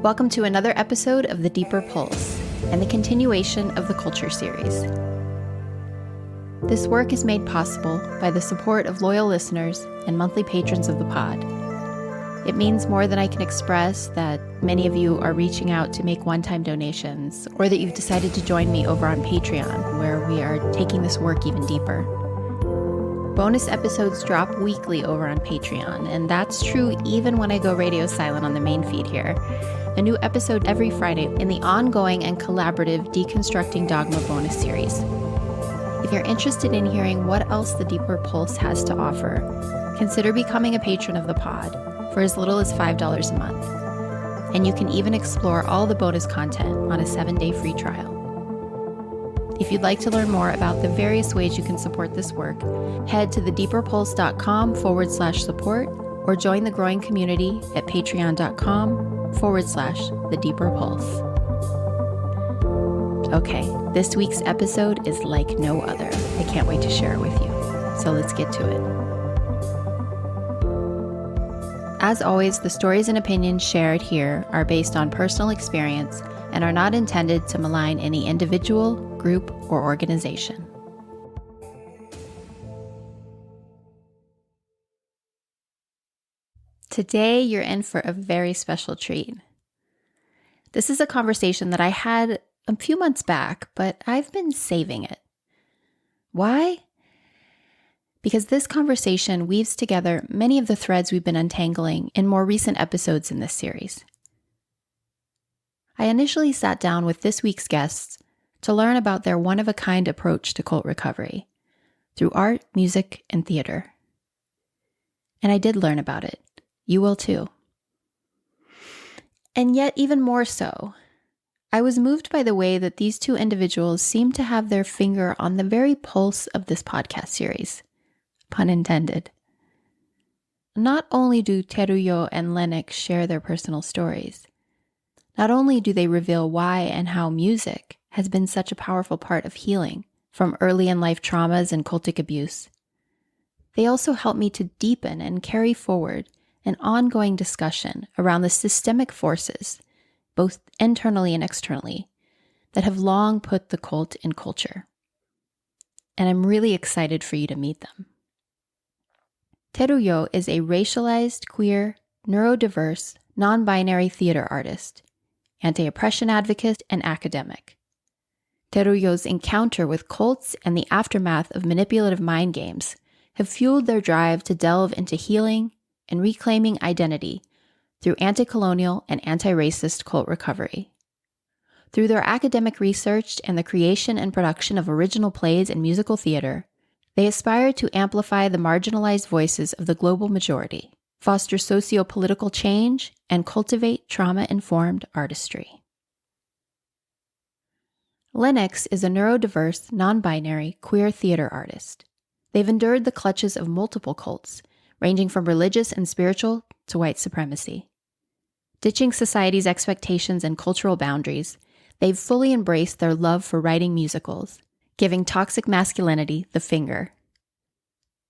Welcome to another episode of The Deeper Pulse and the continuation of the Culture series. This work is made possible by the support of loyal listeners and monthly patrons of the pod. It means more than I can express that many of you are reaching out to make one-time donations, or that you've decided to join me over on Patreon, where we are taking this work even deeper. Bonus episodes drop weekly over on Patreon, and that's true even when I go radio silent on the main feed here. A new episode every Friday in the ongoing and collaborative Deconstructing Dogma bonus series. If you're interested in hearing what else the Deeper Pulse has to offer, consider becoming a patron of the pod for as little as $5 a month. And you can even explore all the bonus content on a 7-day free trial. If you'd like to learn more about the various ways you can support this work, head to thedeeperpulse.com/support or join the growing community at patreon.com/thedeeperpulse. Okay, this week's episode is like no other. I can't wait to share it with you. So let's get to it. As always, the stories and opinions shared here are based on personal experience and are not intended to malign any individual, group, or organization. Today, you're in for a very special treat. This is a conversation that I had a few months back, but I've been saving it. Why? Because this conversation weaves together many of the threads we've been untangling in more recent episodes in this series. I initially sat down with this week's guests to learn about their one-of-a-kind approach to cult recovery through art, music, and theater. And I did learn about it. You will too. And yet, even more so, I was moved by the way that these two individuals seem to have their finger on the very pulse of this podcast series. Pun intended. Not only do Teruyo and Lennox share their personal stories, not only do they reveal why and how music has been such a powerful part of healing from early in life traumas and cultic abuse, they also help me to deepen and carry forward an ongoing discussion around the systemic forces, both internally and externally, that have long put the cult in culture. And I'm really excited for you to meet them. Teruyo is a racialized, queer, neurodiverse, non-binary theater artist, anti-oppression advocate, and academic. Teruyo's encounter with cults and the aftermath of manipulative mind games have fueled their drive to delve into healing and reclaiming identity through anti-colonial and anti-racist cult recovery. Through their academic research and the creation and production of original plays and musical theater, they aspire to amplify the marginalized voices of the global majority, foster socio-political change, and cultivate trauma-informed artistry. Lennox is a neurodiverse, non-binary, queer theater artist. They've endured the clutches of multiple cults, ranging from religious and spiritual to white supremacy. Ditching society's expectations and cultural boundaries, they've fully embraced their love for writing musicals, giving toxic masculinity the finger.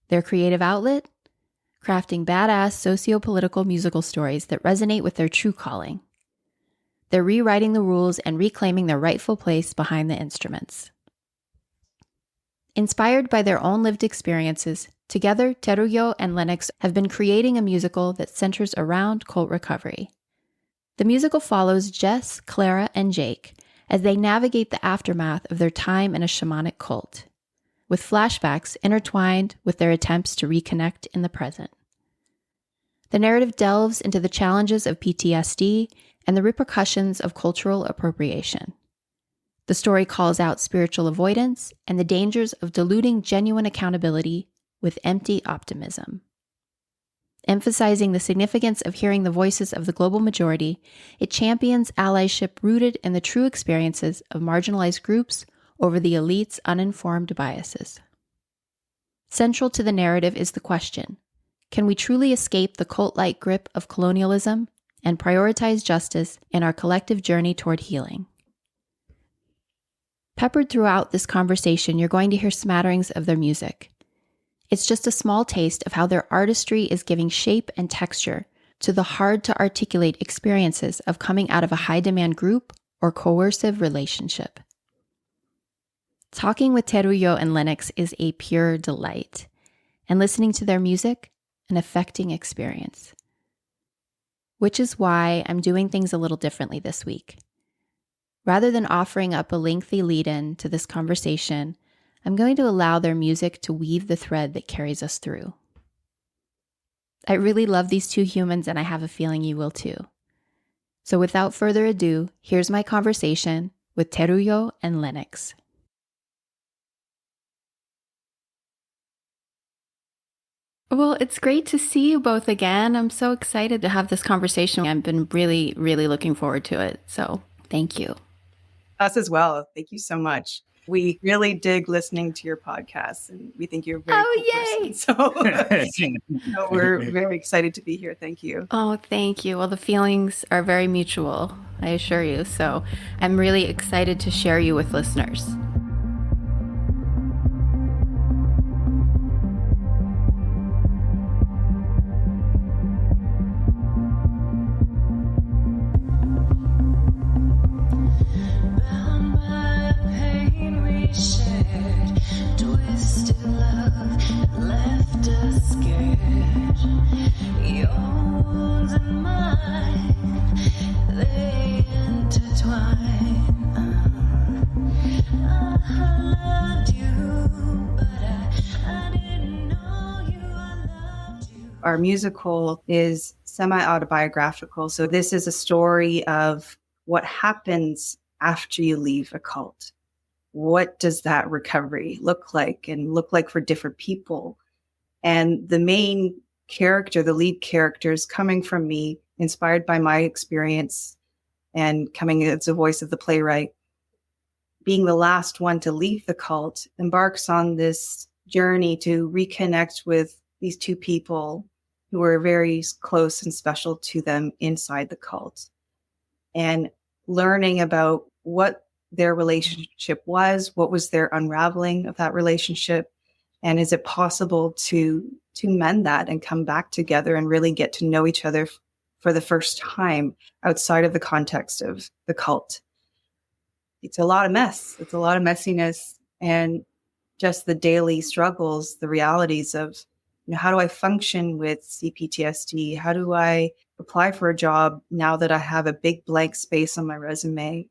Their creative outlet? Crafting badass socio-political musical stories that resonate with their true calling. They're rewriting the rules and reclaiming their rightful place behind the instruments. Inspired by their own lived experiences, together Teruyo and Lennox have been creating a musical that centers around cult recovery. The musical follows Jess, Clara, and Jake as they navigate the aftermath of their time in a shamanic cult, with flashbacks intertwined with their attempts to reconnect in the present. The narrative delves into the challenges of PTSD and the repercussions of cultural appropriation. The story calls out spiritual avoidance and the dangers of diluting genuine accountability with empty optimism. Emphasizing the significance of hearing the voices of the global majority, it champions allyship rooted in the true experiences of marginalized groups over the elite's uninformed biases. Central to the narrative is the question, can we truly escape the cult-like grip of colonialism and prioritize justice in our collective journey toward healing? Peppered throughout this conversation, you're going to hear smatterings of their music. It's just a small taste of how their artistry is giving shape and texture to the hard-to-articulate experiences of coming out of a high-demand group or coercive relationship. Talking with Teruyo and Lennox is a pure delight, and listening to their music, an affecting experience. Which is why I'm doing things a little differently this week. Rather than offering up a lengthy lead-in to this conversation, I'm going to allow their music to weave the thread that carries us through. I really love these two humans, and I have a feeling you will too. So without further ado, here's my conversation with Teruyo and Lennox. Well, it's great to see you both again. I'm so excited to have this conversation. I've been really, really looking forward to it. So thank you. Us as well. Thank you so much. We really dig listening to your podcasts, and we think you're a very cool person. So we're very excited to be here. Thank you. Oh, thank you. Well, the feelings are very mutual, I assure you. So I'm really excited to share you with listeners. Our musical is semi-autobiographical. So this is a story of what happens after you leave a cult. What does that recovery look like for different people? And the main character, the lead character, is coming from me, inspired by my experience and coming as a voice of the playwright. Being the last one to leave the cult, embarks on this journey to reconnect with these two people who were very close and special to them inside the cult, and learning about what their relationship was, what was their unraveling of that relationship, and is it possible to mend that and come back together and really get to know each other for the first time outside of the context of the cult. It's a lot of mess. It's a lot of messiness, and just the daily struggles, the realities of, how do I function with CPTSD? How do I apply for a job now that I have a big blank space on my resume?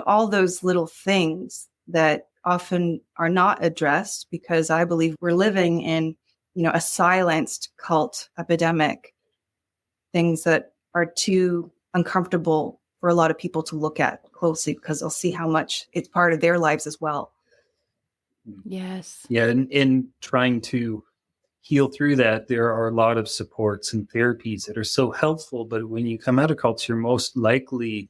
All those little things that often are not addressed because I believe we're living in, a silenced cult epidemic, things that are too uncomfortable for a lot of people to look at closely because they'll see how much it's part of their lives as well. Yes. Yeah. And in trying to heal through that, there are a lot of supports and therapies that are so helpful. But when you come out of cults, you're most likely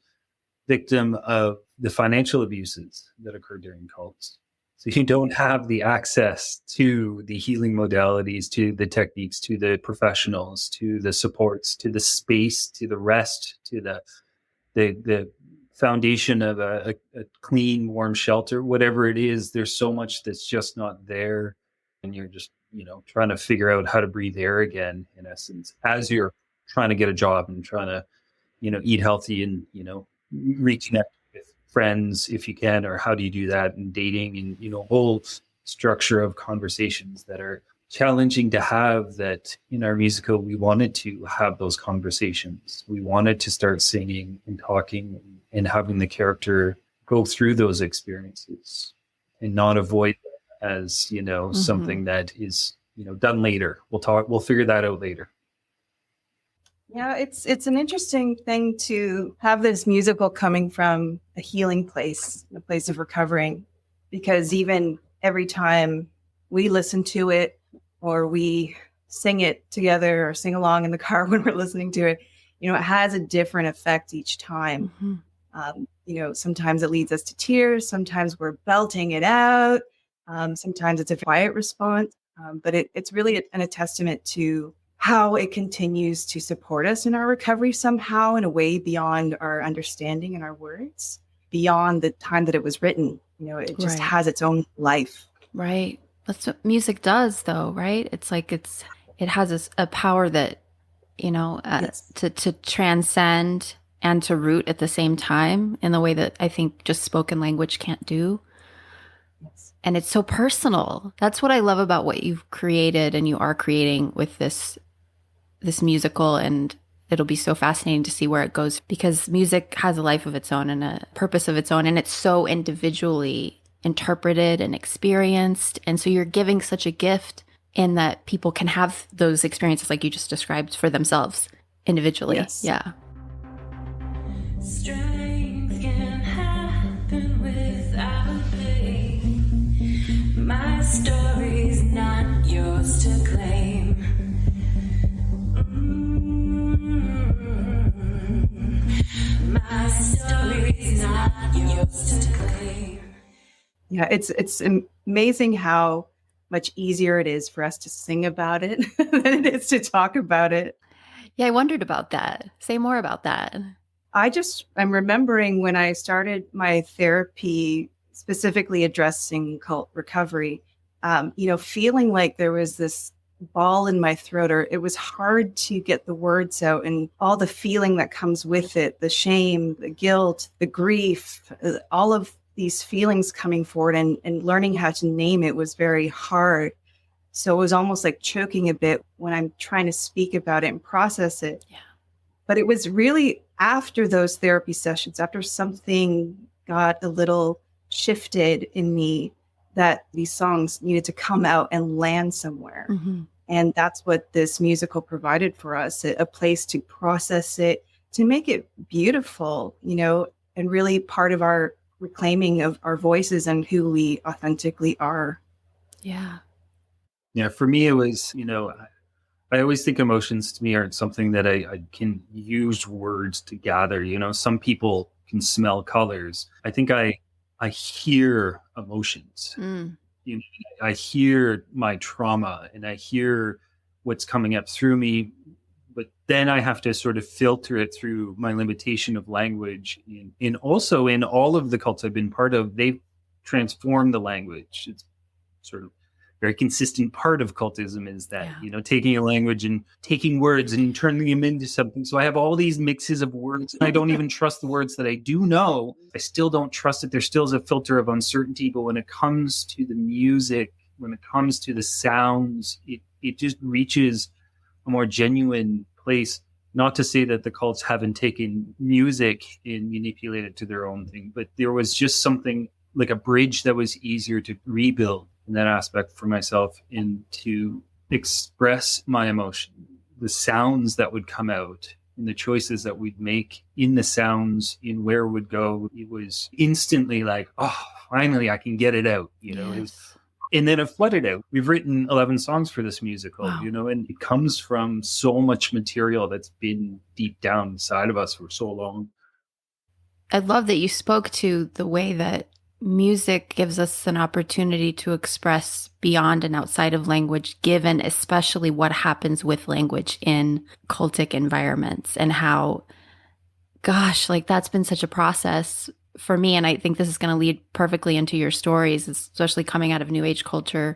victim of the financial abuses that occur during cults. So you don't have the access to the healing modalities, to the techniques, to the professionals, to the supports, to the space, to the rest, to the foundation of a clean, warm shelter, whatever it is. There's so much that's just not there. And you're just, trying to figure out how to breathe air again, in essence, as you're trying to get a job and trying to, eat healthy and, reconnect with friends if you can, or how do you do that, and dating and, whole structure of conversations that are challenging to have. That in our musical, we wanted to have those conversations. We wanted to start singing and talking and having the character go through those experiences and not avoid as, something that is, done later. We'll figure that out later. Yeah, it's an interesting thing to have this musical coming from a healing place, a place of recovering, because even every time we listen to it or we sing it together or sing along in the car when we're listening to it, it has a different effect each time. Sometimes it leads us to tears. Sometimes we're belting it out. Sometimes it's a quiet response, but it's really a testament to how it continues to support us in our recovery somehow in a way beyond our understanding and our words, beyond the time that it was written. It just Right. has its own life. Right. That's what music does, though, right? It's like it has a power that, Yes. to transcend and to root at the same time in the way that I think just spoken language can't do. Yes. And it's so personal. That's what I love about what you've created and you are creating with this musical, and it'll be so fascinating to see where it goes, because music has a life of its own and a purpose of its own, and it's so individually interpreted and experienced. And so you're giving such a gift in that people can have those experiences like you just described for themselves individually. Yes. Yeah. Strength can happen without pain. My story's not yours to claim. My story's not yours to claim. Yeah, it's amazing how much easier it is for us to sing about it than it is to talk about it. Yeah, I wondered about that. Say more about that. I'm remembering when I started my therapy, specifically addressing cult recovery, feeling like there was this ball in my throat, or it was hard to get the words out, and all the feeling that comes with it, the shame, the guilt, the grief, all of these feelings coming forward, and learning how to name it was very hard. So it was almost like choking a bit when I'm trying to speak about it and process it. Yeah. But it was really after those therapy sessions, after something got a little shifted in me, that these songs needed to come out and land somewhere. Mm-hmm. And that's what this musical provided for us, a place to process it, to make it beautiful, and really part of our reclaiming of our voices and who we authentically are. Yeah. Yeah, for me, it was, I always think emotions to me are something that I can use words to gather. Some people can smell colors. I think I hear emotions. Mm. I hear my trauma and I hear what's coming up through me, but then I have to sort of filter it through my limitation of language. And also in all of the cults I've been part of, they've transformed the language. It's sort of very consistent part of cultism is that, taking a language and taking words and turning them into something. So I have all these mixes of words, and I don't even trust the words that I do know. I still don't trust it. There still is a filter of uncertainty. But when it comes to the music, when it comes to the sounds, it just reaches a more genuine place. Not to say that the cults haven't taken music and manipulated it to their own thing, but there was just something like a bridge that was easier to rebuild in that aspect for myself, and to express my emotion, the sounds that would come out and the choices that we'd make in the sounds, in where it would go. It was instantly like, oh, finally I can get it out, Yes. And then it flooded out. We've written 11 songs for this musical, Wow. And it comes from so much material that's been deep down inside of us for so long. I love that you spoke to the way that music gives us an opportunity to express beyond and outside of language, given especially what happens with language in cultic environments, and how, gosh, like that's been such a process for me. And I think this is going to lead perfectly into your stories, especially coming out of New Age culture,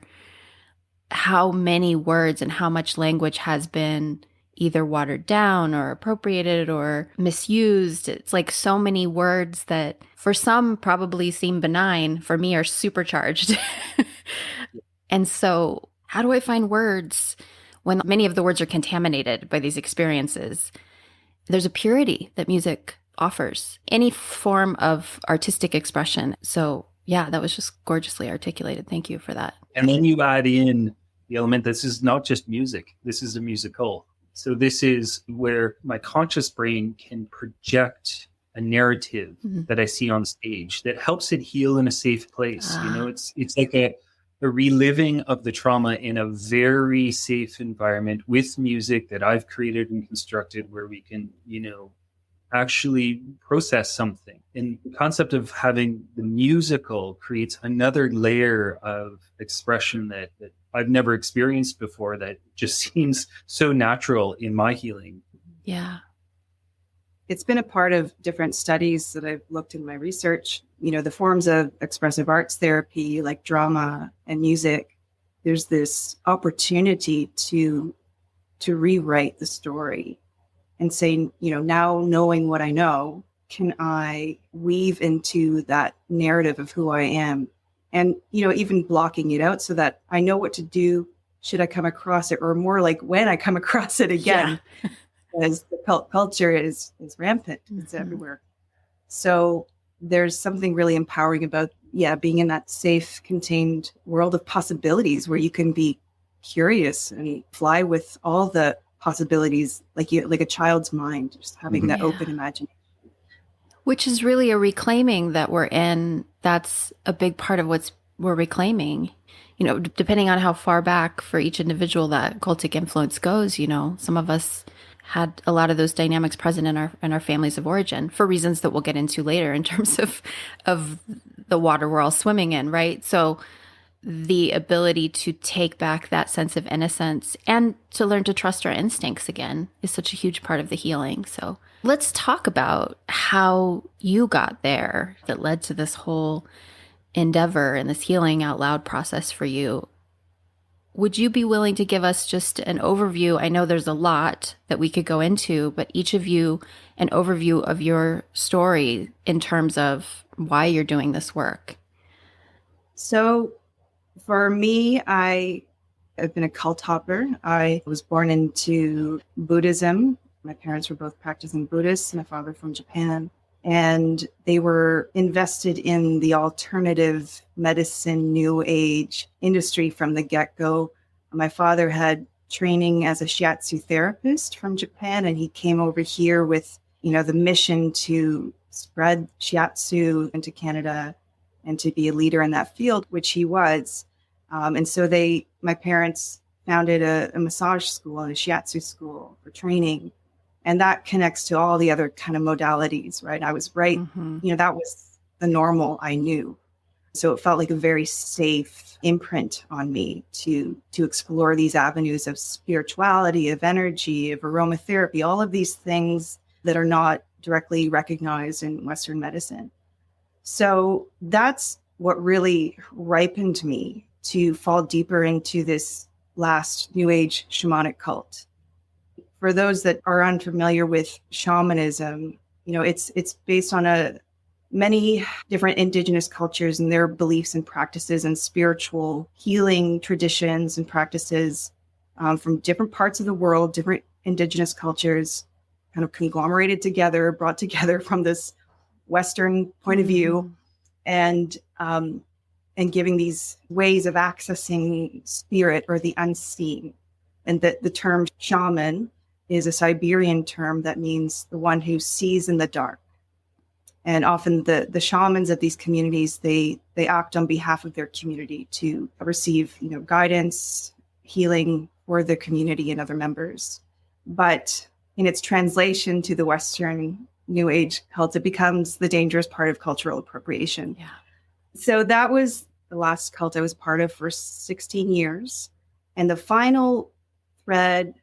how many words and how much language has been either watered down or appropriated or misused. It's like so many words that for some probably seem benign, for me are supercharged. And so how do I find words when many of the words are contaminated by these experiences? There's a purity that music offers, any form of artistic expression. So yeah, that was just gorgeously articulated. Thank you for that. And then you add in the element, this is not just music, this is a musical. So this is where my conscious brain can project a narrative that I see on stage that helps it heal in a safe place. It's like a reliving of the trauma in a very safe environment with music that I've created and constructed, where we can, actually process something. And the concept of having the musical creates another layer of expression that I've never experienced before, that just seems so natural in my healing. Yeah. it's been a part of different studies that I've looked in my research. The forms of expressive arts therapy, like drama and music, there's this opportunity to rewrite the story and say, now knowing what I know, can I weave into that narrative of who I am? And, even blocking it out so that I know what to do should I come across it, or more like when I come across it again. Yeah. Because the culture is rampant. It's everywhere. So there's something really empowering about, being in that safe, contained world of possibilities where you can be curious and fly with all the possibilities, like a child's mind, just having that open imagination. Which is really a reclaiming that we're in. That's a big part of we're reclaiming. Depending on how far back for each individual that cultic influence goes, some of us had a lot of those dynamics present in our families of origin for reasons that we'll get into later in terms of the water we're all swimming in, right? So the ability to take back that sense of innocence and to learn to trust our instincts again is such a huge part of the healing. So let's talk about how you got there that led to this whole endeavor and this healing out loud process for you. Would you be willing to give us just an overview? I know there's a lot that we could go into, but each of you, an overview of your story in terms of why you're doing this work. So for me, I have been a cult hopper. I was born into Buddhism. My parents were both practicing Buddhists, my father from Japan. And they were invested in the alternative medicine, new age industry from the get-go. My father had training as a shiatsu therapist from Japan, and he came over here with, the mission to spread shiatsu into Canada and to be a leader in that field, which he was. And so my parents founded a massage school and a shiatsu school for training. And that connects to all the other kind of modalities, right? I was right. That was the normal I knew. So it felt like a very safe imprint on me to explore these avenues of spirituality, of energy, of aromatherapy, all of these things that are not directly recognized in Western medicine. So that's what really ripened me to fall deeper into this last New Age shamanic cult. For those that are unfamiliar with shamanism, it's based on many different indigenous cultures and their beliefs and practices and spiritual healing traditions and practices from different parts of the world, different indigenous cultures, kind of conglomerated together, brought together from this Western point of view, and giving these ways of accessing spirit or the unseen. And the term shaman is a Siberian term that means the one who sees in the dark. And often the shamans of these communities, they act on behalf of their community to receive, guidance, healing for the community and other members. But in its translation to the Western New Age cult, it becomes the dangerous part of cultural appropriation. Yeah. So that was the last cult I was part of for 16 years. And the final thread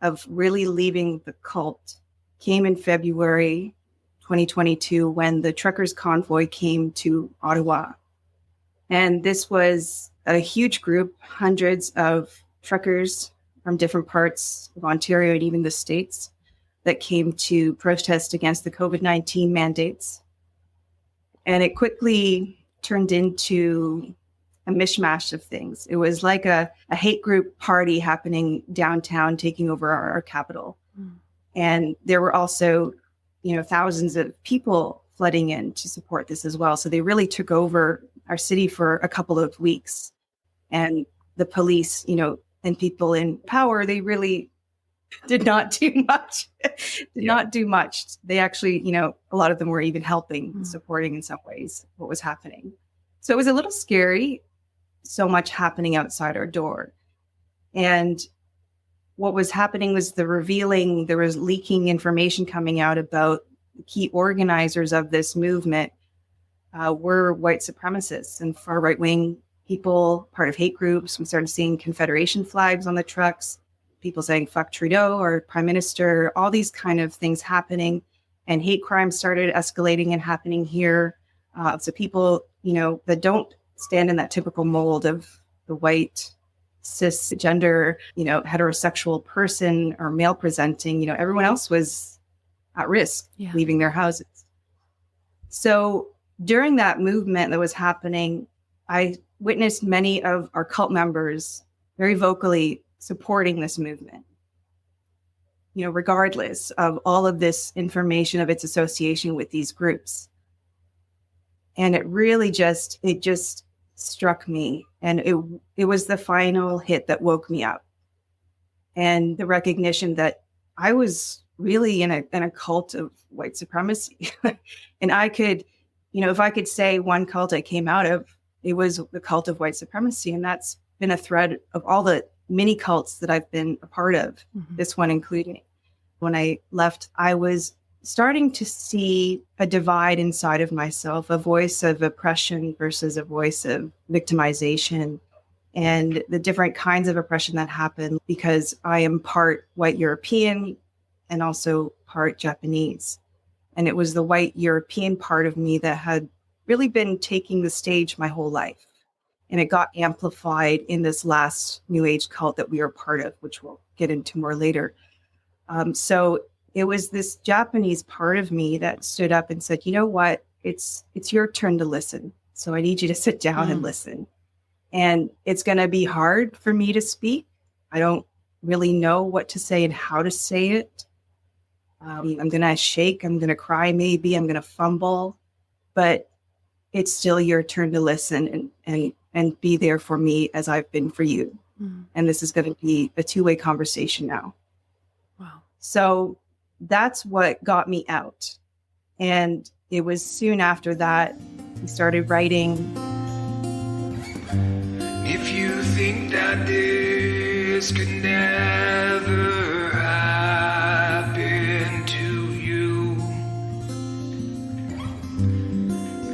of really leaving the cult came in February 2022 when the truckers' convoy came to Ottawa. And this was a huge group, hundreds of truckers from different parts of Ontario and even the States that came to protest against the COVID-19 mandates. And it quickly turned into a mishmash of things. It was like a hate group party happening downtown, taking over our capital. And there were also, thousands of people flooding in to support this as well. So they really took over our city for a couple of weeks. And the police, and people in power, they really did not do much. Not do much. They actually, a lot of them were even helping, supporting in some ways what was happening. So it was a little scary, so much happening outside our door. And what was happening was there was leaking information coming out about the key organizers of this movement were white supremacists and far right-wing people, part of hate groups. We started seeing Confederation flags on the trucks, people saying fuck Trudeau or Prime Minister, all these kind of things happening. and hate crimes started escalating and happening here. So people, that don't stand in that typical mold of the white, cisgender, heterosexual person or male presenting, everyone else was at risk leaving their houses. So during that movement that was happening, I witnessed many of our cult members very vocally supporting this movement, regardless of all of this information of its association with these groups. And it really just struck me. And it was the final hit that woke me up. And the recognition that I was really in a cult of white supremacy. And I could, if I could say one cult I came out of, it was the cult of white supremacy. And that's been a thread of all the many cults that I've been a part of, this one including. When I left, I was starting to see a divide inside of myself, a voice of oppression versus a voice of victimization, and the different kinds of oppression that happen because I am part white European and also part Japanese. And it was the white European part of me that had really been taking the stage my whole life. And it got amplified in this last New Age cult that we are part of, which we'll get into more later. So it was this Japanese part of me that stood up and said, you know what, it's your turn to listen. So I need you to sit down and listen. And it's going to be hard for me to speak. I don't really know what to say and how to say it. I'm going to shake. I'm going to cry. Maybe I'm going to fumble, but it's still your turn to listen and be there for me as I've been for you. And this is going to be a two-way conversation now. Wow. So that's what got me out. And it was soon after that we started writing. If you think that this could never happen to you,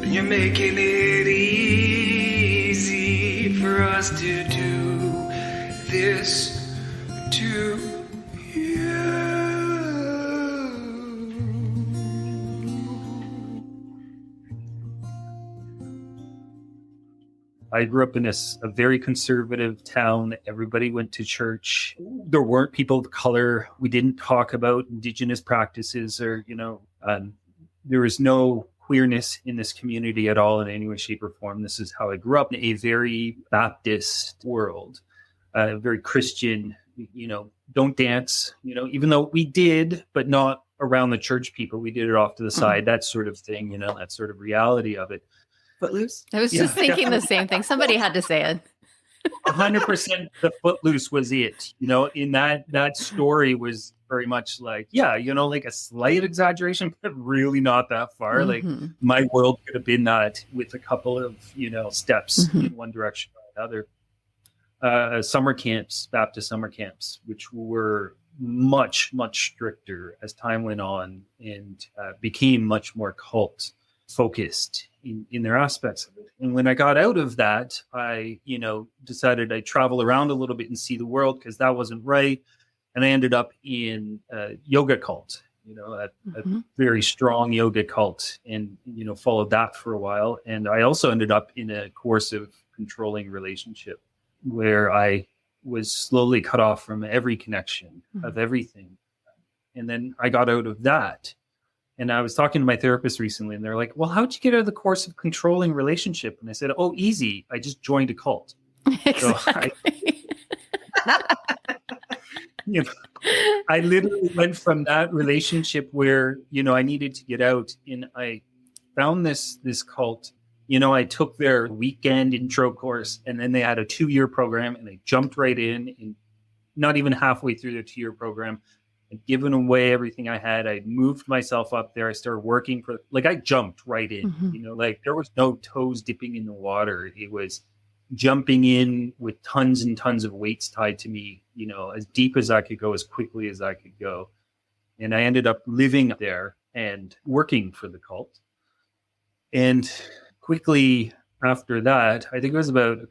then you're making it easy for us to do this to you. I grew up in a very conservative town. Everybody went to church. There weren't people of color. We didn't talk about Indigenous practices or, there was no queerness in this community at all in any way, shape, or form. This is how I grew up in a very Baptist world, very Christian, don't dance, even though we did, but not around the church people. We did it off to the side, that sort of thing, that sort of reality of it. Footloose? I was just thinking the same thing. Somebody had to say it. 100% the Footloose was it. In that story was very much like, like a slight exaggeration, but really not that far. Like my world could have been that with a couple of, steps in one direction or another. Summer camps, Baptist summer camps, which were much, much stricter as time went on and became much more cult focused in their aspects of it. And when I got out of that, I, decided I'd travel around a little bit and see the world because that wasn't right. And I ended up in a yoga cult, a very strong yoga cult and, followed that for a while. And I also ended up in a coercive controlling relationship where I was slowly cut off from every connection of everything. And then I got out of that. And I was talking to my therapist recently, and they're like, well, how'd you get out of the course of controlling relationship? And I said, oh, easy. I just joined a cult. Exactly. I literally went from that relationship where, I needed to get out. And I found this cult. I took their weekend intro course, and then they had a 2-year program, and I jumped right in. And not even halfway through the 2-year program, I'd given away everything I had. I moved myself up there. I started working I jumped right in, there was no toes dipping in the water. It was jumping in with tons and tons of weights tied to me, as deep as I could go, as quickly as I could go. And I ended up living there and working for the cult. And quickly after that, I think it was about a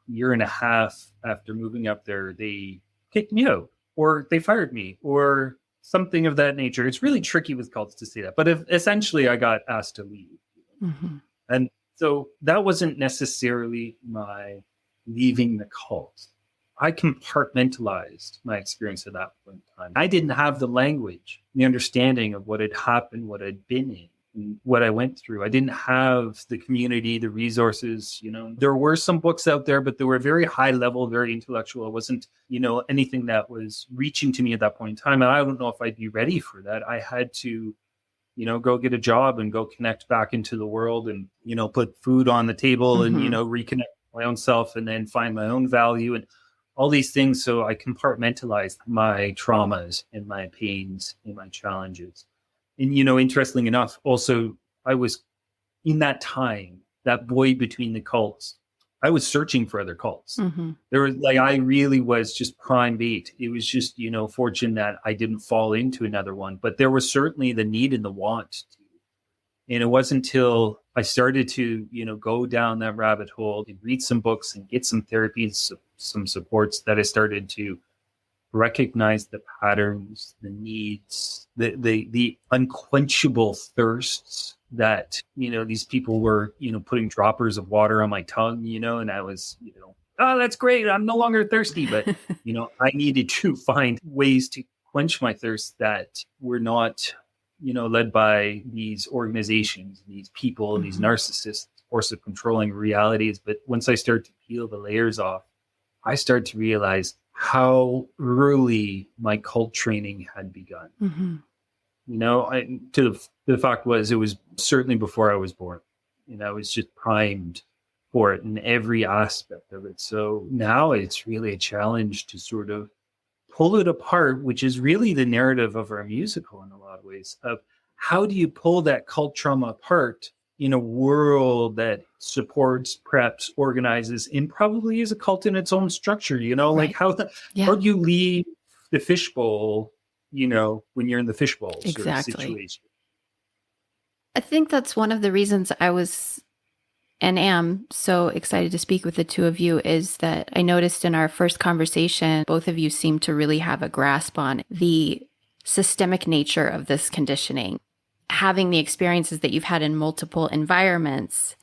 year and a half after moving up there, they kicked me out. Or they fired me, or something of that nature. It's really tricky with cults to say that, but essentially I got asked to leave. Mm-hmm. And so that wasn't necessarily my leaving the cult. I compartmentalized my experience at that point in time. I didn't have the language, the understanding of what had happened, what I'd been in, and what I went through. I didn't have the community, the resources. There were some books out there, but they were very high level, very intellectual. It wasn't, anything that was reaching to me at that point in time. And I don't know if I'd be ready for that. I had to, go get a job and go connect back into the world and, put food on the table and, reconnect my own self and then find my own value and all these things. So I compartmentalized my traumas and my pains and my challenges. And, interestingly enough, also, I was in that time, that void between the cults, I was searching for other cults. Mm-hmm. There was I really was just prime bait. It was just, fortune that I didn't fall into another one. But there was certainly the need and the want to. And it wasn't until I started to, go down that rabbit hole and read some books and get some therapies, some supports, that I started to recognize the patterns, the needs, the unquenchable thirsts that, these people were, putting droppers of water on my tongue, and I was, oh, that's great. I'm no longer thirsty. But, I needed to find ways to quench my thirst that were not, led by these organizations, these people, these narcissists, force of controlling realities. But once I start to peel the layers off, I start to realize how early my cult training had begun. Mm-hmm. The fact was, it was certainly before I was born. I was just primed for it in every aspect of it. So now it's really a challenge to sort of pull it apart, which is really the narrative of our musical in a lot of ways, of how do you pull that cult trauma apart in a world that supports, preps, organizes, and probably is a cult in its own structure, Right. how do you leave the fishbowl, when you're in the fishbowl Exactly. sort of situation. I think that's one of the reasons I was and am so excited to speak with the two of you, is that I noticed in our first conversation, both of you seem to really have a grasp on the systemic nature of this conditioning, having the experiences that you've had in multiple environments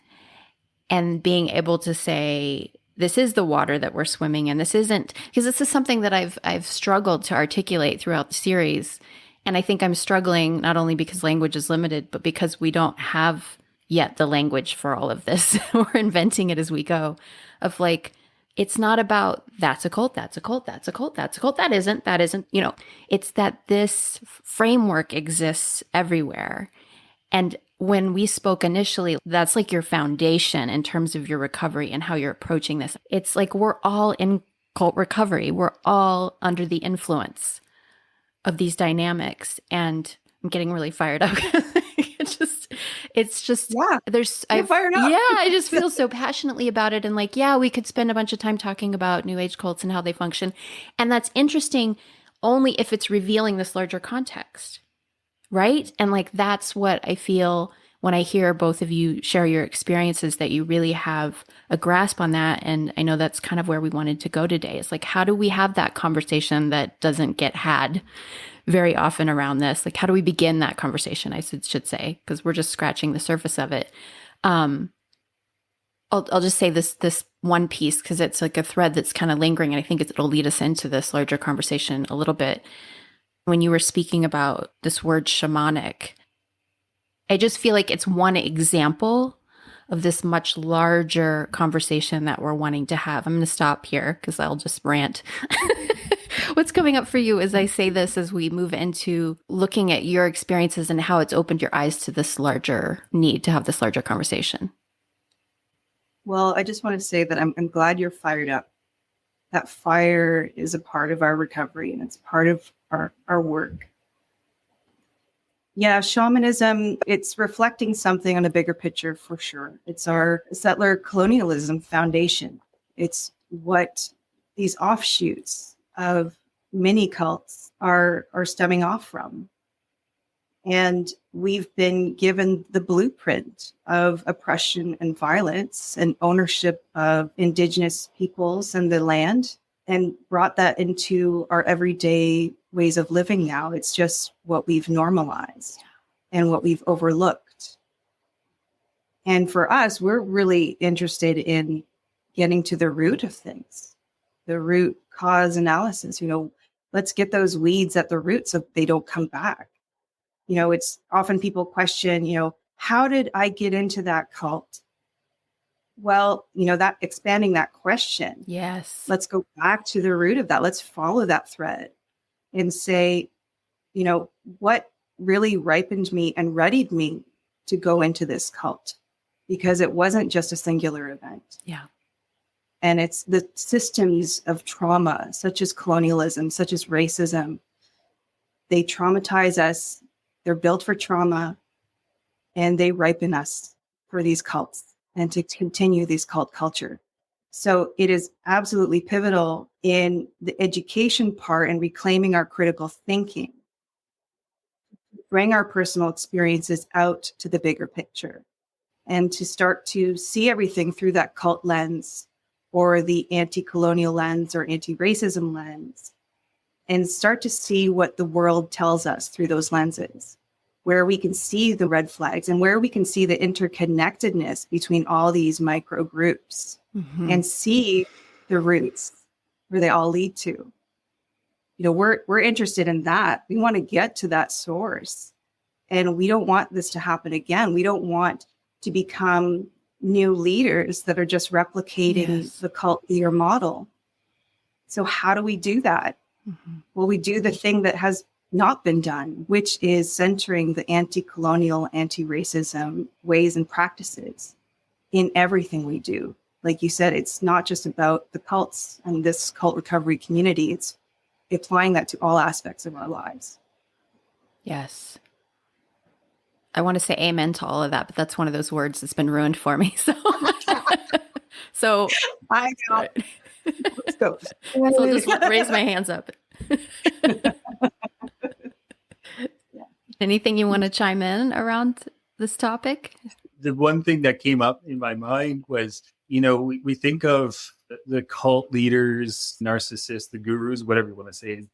and being able to say, this is the water that we're swimming in. This isn't, because this is something that I've struggled to articulate throughout the series. And I think I'm struggling not only because language is limited, but because we don't have yet the language for all of this. We're inventing it as we go, of it's not about that's a cult, that's a cult, that's a cult, that's a cult, that isn't, it's that this framework exists everywhere. And when we spoke initially, that's your foundation in terms of your recovery and how you're approaching this. It's we're all in cult recovery. We're all under the influence of these dynamics. And I'm getting really fired up. It's just, Yeah, I'm fired up. Yeah, I just feel so passionately about it. And we could spend a bunch of time talking about New Age cults and how they function. And that's interesting only if it's revealing this larger context, right? And that's what I feel when I hear both of you share your experiences, that you really have a grasp on that. And I know that's kind of where we wanted to go today. It's how do we have that conversation that doesn't get had very often around this? How do we begin that conversation, I should say, because we're just scratching the surface of it. I'll just say this one piece, because it's a thread that's kind of lingering, and I think it'll lead us into this larger conversation a little bit. When you were speaking about this word shamanic, I just feel it's one example of this much larger conversation that we're wanting to have. I'm going to stop here because I'll just rant. What's coming up for you as I say this, as we move into looking at your experiences and how it's opened your eyes to this larger need to have this larger conversation? Well, I just want to say that I'm glad you're fired up. That fire is a part of our recovery, and it's part of our work. Yeah, shamanism, it's reflecting something on a bigger picture for sure. It's our settler colonialism foundation. It's what these offshoots of mini cults are stemming off from. And we've been given the blueprint of oppression and violence and ownership of indigenous peoples and the land and brought that into our everyday ways of living now. It's just what we've normalized and what we've overlooked. And for us, we're really interested in getting to the root of things, the root cause analysis. Let's get those weeds at the root so they don't come back. It's often people question, how did I get into that cult? Well, that expanding that question. Yes. Let's go back to the root of that. Let's follow that thread and say, what really ripened me and readied me to go into this cult? Because it wasn't just a singular event. Yeah. And it's the systems of trauma, such as colonialism, such as racism. They traumatize us. They're built for trauma, and they ripen us for these cults and to continue this cult culture. So it is absolutely pivotal in the education part and reclaiming our critical thinking, bring our personal experiences out to the bigger picture, and to start to see everything through that cult lens or the anti-colonial lens or anti-racism lens, and start to see what the world tells us through those lenses, where we can see the red flags and where we can see the interconnectedness between all these micro groups and see the roots where they all lead to. We're interested in that. We want to get to that source, and we don't want this to happen again. We don't want to become new leaders that are just replicating the cult leader model. So how do we do that? Well, we do the thing that has not been done, which is centering the anti-colonial, anti-racism ways and practices in everything we do. Like you said, it's not just about the cults and this cult recovery community. It's applying that to all aspects of our lives. Yes. I want to say amen to all of that, but that's one of those words that's been ruined for me. So I know. Let's go. So I'll just raise my hands up. Anything you want to chime in around this topic? The one thing that came up in my mind was, we think of the cult leaders, narcissists, the gurus, whatever you want to say,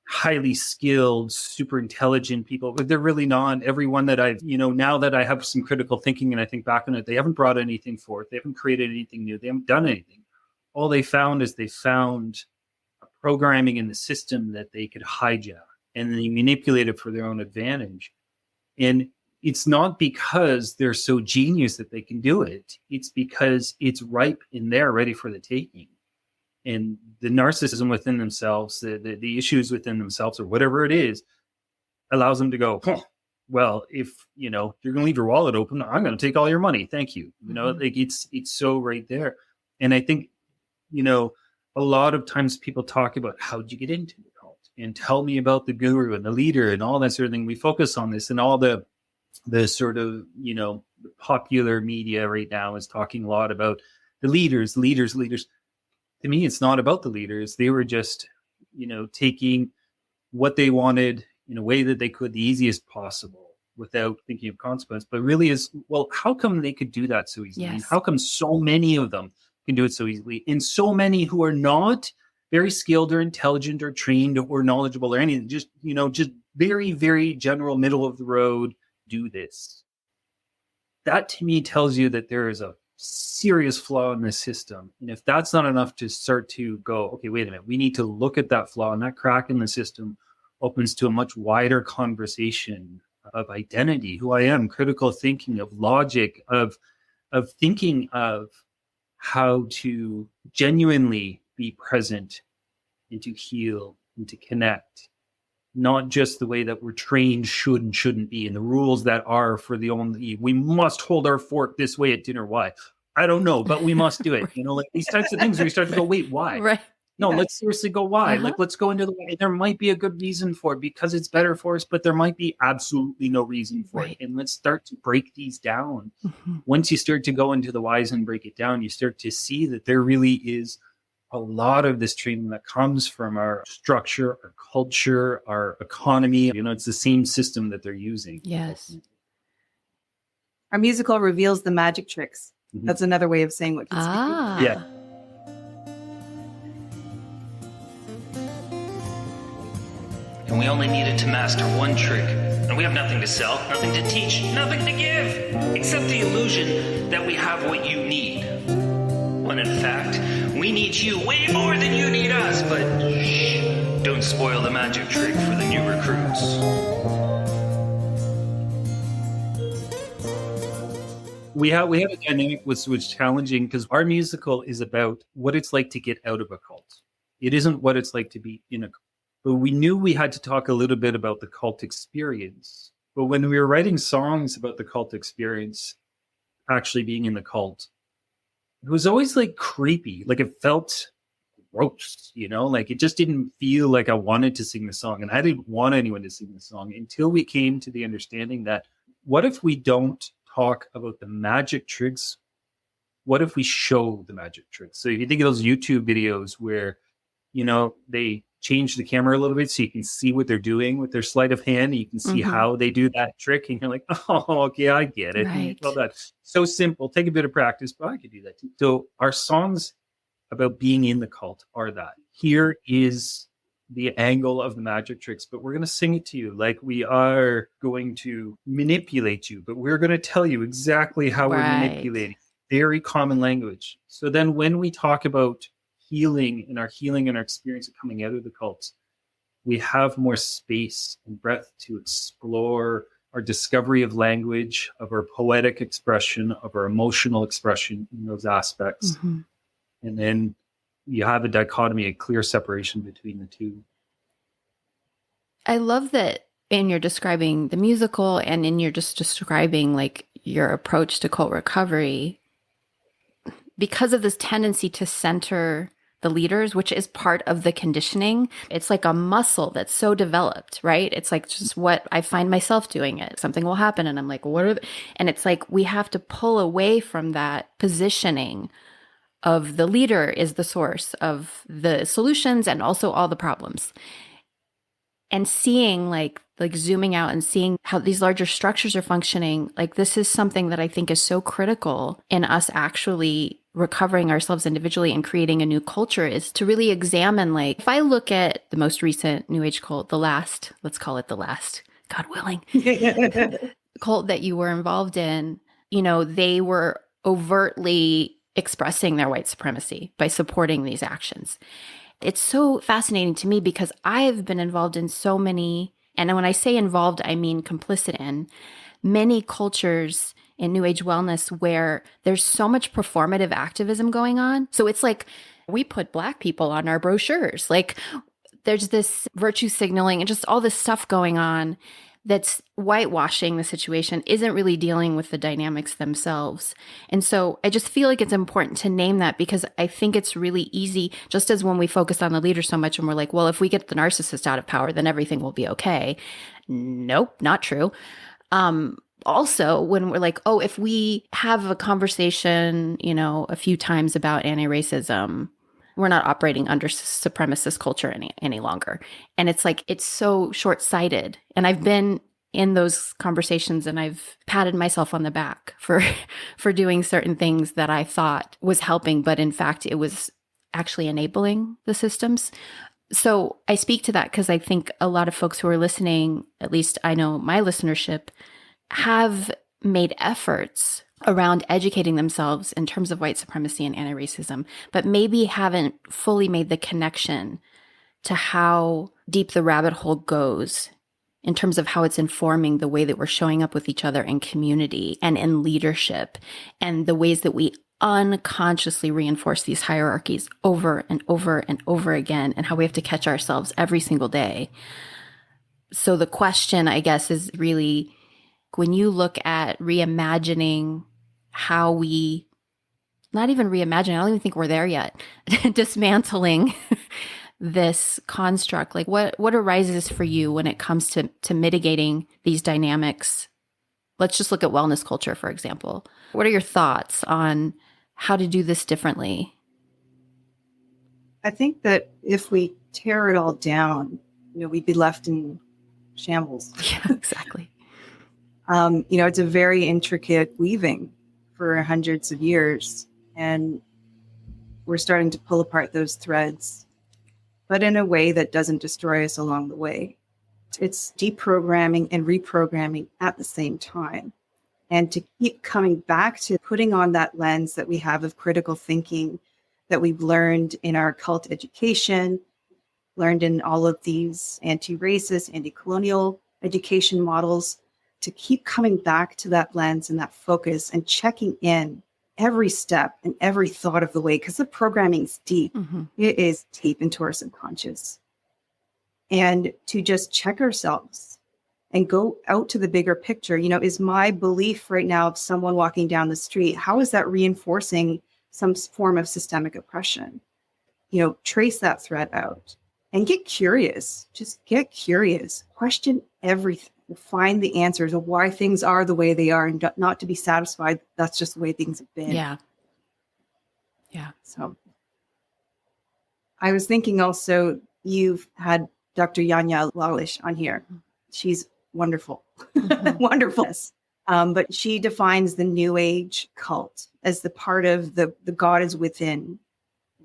highly skilled, super intelligent people, but they're really not. Everyone that I've, now that I have some critical thinking and I think back on it, they haven't brought anything forth. They haven't created anything new. They haven't done anything. All they found is they found a programming in the system that they could hijack, and they manipulate it for their own advantage. And it's not because they're so genius that they can do it. It's because it's ripe in there, ready for the taking. And the narcissism within themselves, the issues within themselves, or whatever it is, allows them to go, well, if you're going to leave your wallet open, I'm going to take all your money. Thank you. It's so right there. And I think, a lot of times people talk about how'd you get into the cult, and tell me about the guru and the leader and all that sort of thing. We focus on this, and all the sort of, the popular media right now is talking a lot about the leaders. To me, it's not about the leaders. They were just, taking what they wanted in a way that they could, the easiest possible, without thinking of consequence. But really is, well, how come they could do that so easily? Yes. How come so many of them can do it so easily? And so many who are not very skilled or intelligent or trained or knowledgeable or anything, just very, very general, middle of the road, do this. That to me tells you that there is a serious flaw in the system. And if that's not enough to start to go, okay, wait a minute, we need to look at that flaw, and that crack in the system opens to a much wider conversation of identity, who I am, critical thinking, of logic, of thinking of how to genuinely be present and to heal and to connect, not just the way that we're trained should and shouldn't be, and the rules that are for the only, we must hold our fork this way at dinner. Why? I don't know, but we must do it. Like these types of things where you start to go, wait, why? Right. No, let's seriously go, why? Like, let's go into the why. There might be a good reason for it because it's better for us, but there might be absolutely no reason for it. And let's start to break these down. Once you start to go into the whys and break it down, you start to see that there really is a lot of this training that comes from our structure, our culture, our economy. It's the same system that they're using. Yes. Our musical reveals the magic tricks. That's another way of saying what can speak. Yeah. and we only needed to master one trick. And we have nothing to sell, nothing to teach, nothing to give, except the illusion that we have what you need. When in fact, we need you way more than you need us, but shh, don't spoil the magic trick for the new recruits. We have a dynamic which was challenging because our musical is about what it's like to get out of a cult. It isn't what it's like to be in a cult. But we knew we had to talk a little bit about the cult experience. But when we were writing songs about the cult experience, actually being in the cult, it was always like creepy. Like it felt gross, like it just didn't feel like I wanted to sing the song. And I didn't want anyone to sing the song until we came to the understanding that what if we don't talk about the magic tricks? What if we show the magic tricks? So if you think of those YouTube videos where, they change the camera a little bit so you can see what they're doing with their sleight of hand. And you can see how they do that trick. And you're like, oh, okay, I get it. Right. Well, that's so simple. Take a bit of practice, but I could do that too. So our songs about being in the cult are that. Here is the angle of the magic tricks, but we're going to sing it to you like we are going to manipulate you, but we're going to tell you exactly how we're manipulating. Very common language. So then when we talk about healing and our experience of coming out of the cults, we have more space and breadth to explore our discovery of language, of our poetic expression, of our emotional expression in those aspects. And then you have a dichotomy, a clear separation between the two. I love that in your describing the musical and in your just describing like your approach to cult recovery, because of this tendency to center the leaders, which is part of the conditioning. It's like a muscle that's so developed, right? It's like just what I find myself doing it. Something will happen and I'm like, and it's like we have to pull away from that positioning of the leader is the source of the solutions and also all the problems. And seeing like zooming out and seeing how these larger structures are functioning, like this is something that I think is so critical in us actually recovering ourselves individually and creating a new culture, is to really examine, like, if I look at the most recent New Age cult, let's call it the last, God willing, cult that you were involved in, they were overtly expressing their white supremacy by supporting these actions. It's so fascinating to me because I've been involved in so many, and when I say involved, I mean complicit in many cultures in New Age wellness where there's so much performative activism going on. So it's like we put Black people on our brochures. Like there's this virtue signaling and just all this stuff going on that's whitewashing the situation, isn't really dealing with the dynamics themselves. And so I just feel like it's important to name that because I think it's really easy, just as when we focus on the leader so much and we're like, well, if we get the narcissist out of power, then everything will be okay. Nope, not true. Also, when we're like, oh, if we have a conversation, a few times about anti-racism, we're not operating under supremacist culture any longer. And it's like, it's so short-sighted. And I've been in those conversations and I've patted myself on the back for doing certain things that I thought was helping, but in fact, it was actually enabling the systems. So I speak to that because I think a lot of folks who are listening, at least I know my listenership, have made efforts around educating themselves in terms of white supremacy and anti-racism, but maybe haven't fully made the connection to how deep the rabbit hole goes in terms of how it's informing the way that we're showing up with each other in community and in leadership, and the ways that we unconsciously reinforce these hierarchies over and over and over again, and how we have to catch ourselves every single day. So the question, I guess, is really, when you look at reimagining how we, not even reimagining, I don't even think we're there yet, dismantling this construct, like what arises for you when it comes to mitigating these dynamics? Let's just look at wellness culture, for example. What are your thoughts on how to do this differently? I think that if we tear it all down, we'd be left in shambles. Yeah, exactly. It's a very intricate weaving for hundreds of years, and we're starting to pull apart those threads, but in a way that doesn't destroy us along the way. It's deprogramming and reprogramming at the same time. And to keep coming back to putting on that lens that we have of critical thinking that we've learned in our cult education, learned in all of these anti-racist, anti-colonial education models, to keep coming back to that lens and that focus and checking in every step and every thought of the way, because the programming is deep. It is deep into our subconscious. And to just check ourselves and go out to the bigger picture. Is my belief right now of someone walking down the street, how is that reinforcing some form of systemic oppression? Trace that thread out and get curious. Just get curious. Question everything. Find the answers of why things are the way they are, and not to be satisfied. That's just the way things have been. Yeah. So I was thinking also, you've had Dr. Yanya Lalish on here. She's wonderful. Wonderful. But she defines the New Age cult as the part of the God is within,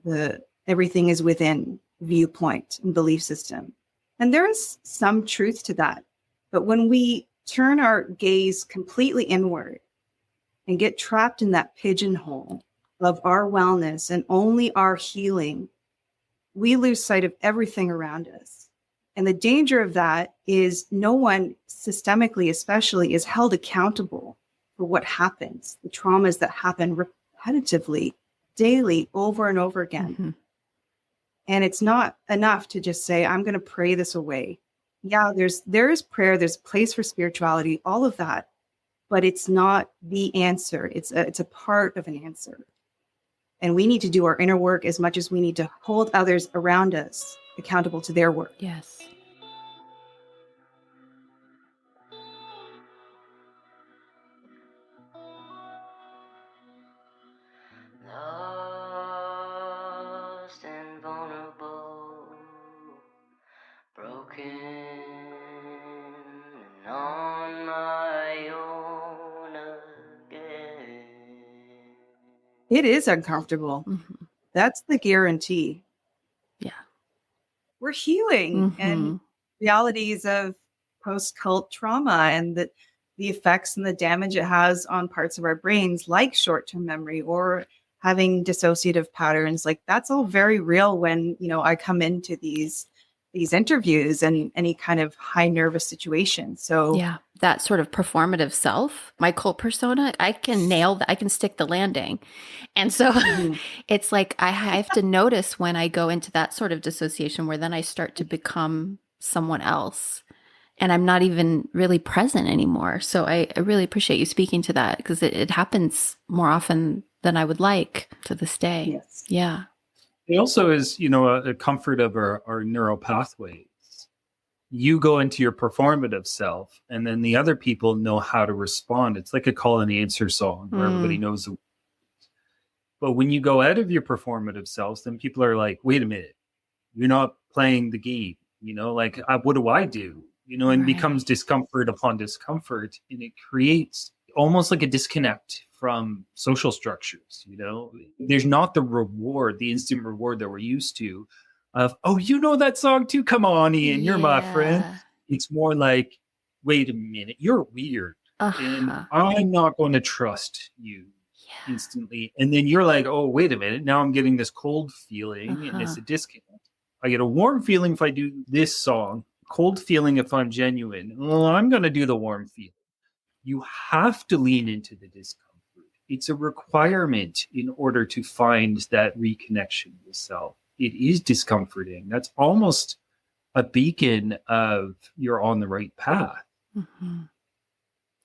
the everything is within viewpoint and belief system. And there is some truth to that. But when we turn our gaze completely inward and get trapped in that pigeonhole of our wellness and only our healing, we lose sight of everything around us. And the danger of that is no one, systemically especially, is held accountable for what happens, the traumas that happen repetitively, daily, over and over again. And it's not enough to just say, I'm going to pray this away. Yeah, there is prayer, there's a place for spirituality, all of that, but it's not the answer. It's a part of an answer. And we need to do our inner work as much as we need to hold others around us accountable to their work. Yes. Lost and vulnerable, broken and on my own again. It is uncomfortable. That's the guarantee. Yeah. We're healing and realities of post-cult trauma and the effects and the damage it has on parts of our brains, like short-term memory or having dissociative patterns. Like, that's all very real when, I come into these interviews and any kind of high nervous situation. So yeah, that sort of performative self, my cult persona, I can nail that. I can stick the landing. And so it's like, I have to notice when I go into that sort of dissociation where then I start to become someone else and I'm not even really present anymore. So I really appreciate you speaking to that, because it happens more often than I would like to this day. Yes. Yeah. It also is, a comfort of our neural pathways. You go into your performative self, and then the other people know how to respond. It's like a call and answer song where everybody knows the words. But when you go out of your performative selves, then people are like, wait a minute, you're not playing the game. What do I do? And becomes discomfort upon discomfort. And it creates almost like a disconnect from social structures. There's not the reward, the instant reward that we're used to of, oh, that song too? Come on, Ian, you're my friend. It's more like, wait a minute, you're weird. And I'm not going to trust you instantly. And then you're like, oh, wait a minute, now I'm getting this cold feeling and it's a disconnect. I get a warm feeling if I do this song, cold feeling if I'm genuine. Well, I'm going to do the warm feeling. You have to lean into the discomfort. It's a requirement in order to find that reconnection with self. It is discomforting. That's almost a beacon of you're on the right path.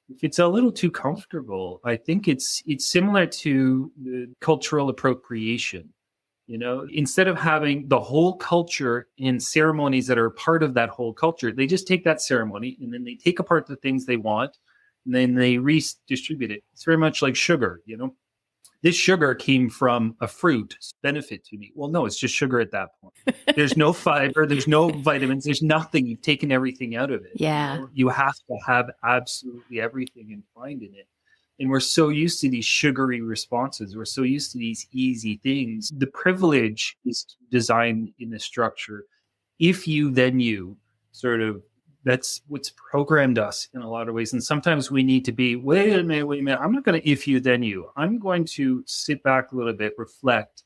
If it's a little too comfortable, I think it's similar to the cultural appropriation. Instead of having the whole culture in ceremonies that are part of that whole culture, they just take that ceremony and then they take apart the things they want and then they redistribute it. It's very much like sugar, This sugar came from a fruit, benefit to me. Well, no, it's just sugar at that point. There's no fiber, there's no vitamins, there's nothing. You've taken everything out of it. Yeah. You have to have absolutely everything and find in it. And we're so used to these sugary responses. We're so used to these easy things. The privilege is designed in the structure. If you sort of That's what's programmed us in a lot of ways. And sometimes we need to be, wait a minute. I'm not going to if you, then you. I'm going to sit back a little bit, reflect,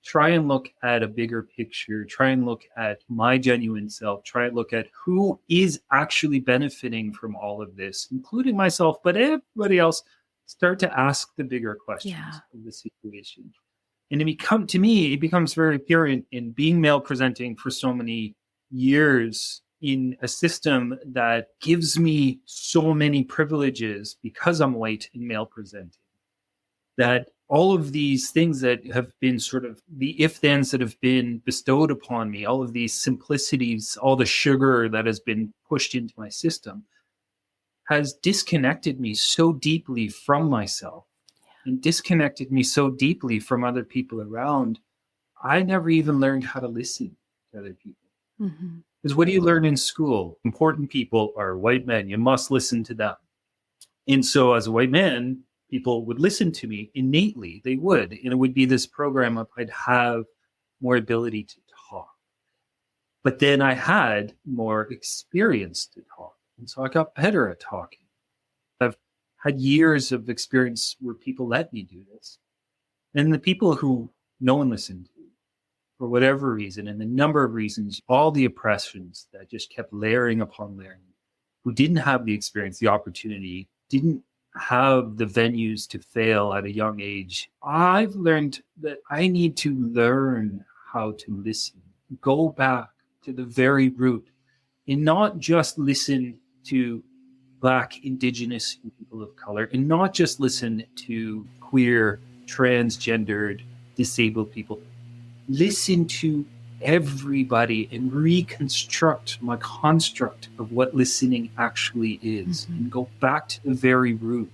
try and look at a bigger picture, try and look at my genuine self, try and look at who is actually benefiting from all of this, including myself, but everybody else. Start to ask the bigger questions of the situation. And to me, it becomes very apparent in being male presenting for so many years in a system that gives me so many privileges because I'm white and male presenting, that all of these things that have been sort of the if-thens that have been bestowed upon me, all of these simplicities, all the sugar that has been pushed into my system has disconnected me so deeply from myself and disconnected me so deeply from other people around. I never even learned how to listen to other people. Mm-hmm. Because what do you learn in school? Important people are white men. You must listen to them. And so as a white man, people would listen to me innately. They would. And it would be this program of I'd have more ability to talk. But then I had more experience to talk. And so I got better at talking. I've had years of experience where people let me do this. And the people who no one listened to, for whatever reason, and the number of reasons, all the oppressions that just kept layering upon layering, who didn't have the experience, the opportunity, didn't have the venues to fail at a young age. I've learned that I need to learn how to listen, go back to the very root, and not just listen to Black, Indigenous, and people of color, and not just listen to queer, transgendered, disabled people. Listen to everybody and reconstruct my construct of what listening actually is, and go back to the very root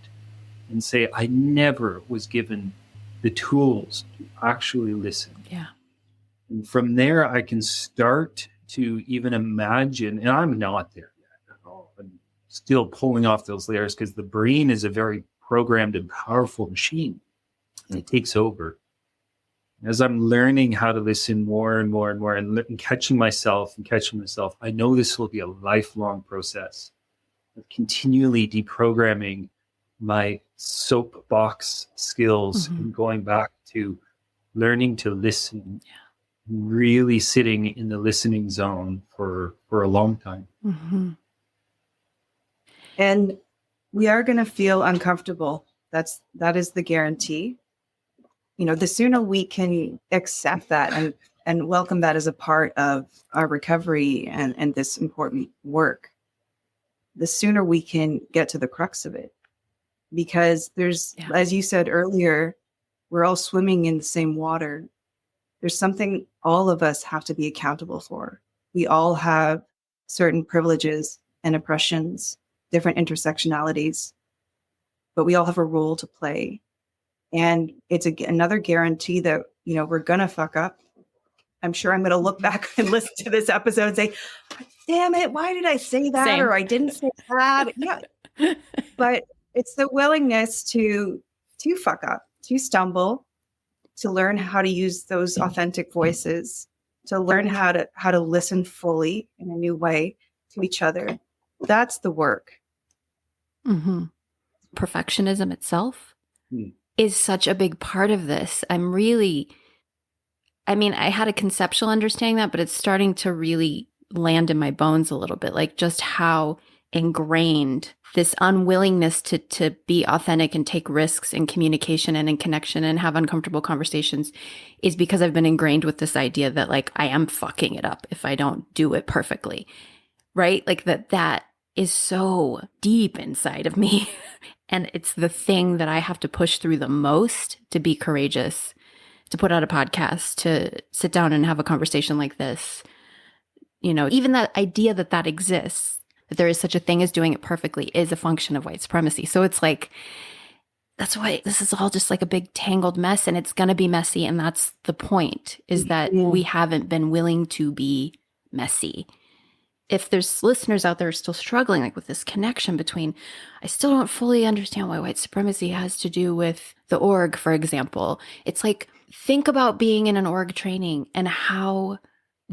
and say, I never was given the tools to actually listen. Yeah. And from there, I can start to even imagine, and I'm not there yet at all. I'm still pulling off those layers because the brain is a very programmed and powerful machine, and it takes over. As I'm learning how to listen more and more and more and catching myself, I know this will be a lifelong process of continually deprogramming my soapbox skills and going back to learning to listen, really sitting in the listening zone for a long time. Mm-hmm. And we are going to feel uncomfortable. That is the guarantee. You know, the sooner we can accept that and welcome that as a part of our recovery and this important work, the sooner we can get to the crux of it. Because there's, as you said earlier, we're all swimming in the same water. There's something all of us have to be accountable for. We all have certain privileges and oppressions, different intersectionalities, but we all have a role to play. And it's another guarantee that, you know, we're going to fuck up. I'm sure I'm going to look back and listen to this episode and say, damn it, why did I say that? Same. Or I didn't say that. Yeah. But it's the willingness to fuck up, to stumble, to learn how to use those authentic voices, to learn how to listen fully in a new way to each other. That's the work. Mm-hmm. Perfectionism itself is such a big part of this. I had a conceptual understanding that, but it's starting to really land in my bones a little bit, like just how ingrained this unwillingness to be authentic and take risks in communication and in connection and have uncomfortable conversations is because I've been ingrained with this idea that like I am fucking it up if I don't do it perfectly, right? Like that is so deep inside of me. And it's the thing that I have to push through the most to be courageous, to put out a podcast, to sit down and have a conversation like this. You know, even that idea that exists, that there is such a thing as doing it perfectly, is a function of white supremacy. So it's like, that's why this is all just like a big tangled mess, and it's going to be messy. And that's the point, is that we haven't been willing to be messy. If there's listeners out there who are still struggling like with this connection between, I still don't fully understand why white supremacy has to do with the org, for example. It's like, think about being in an org training and how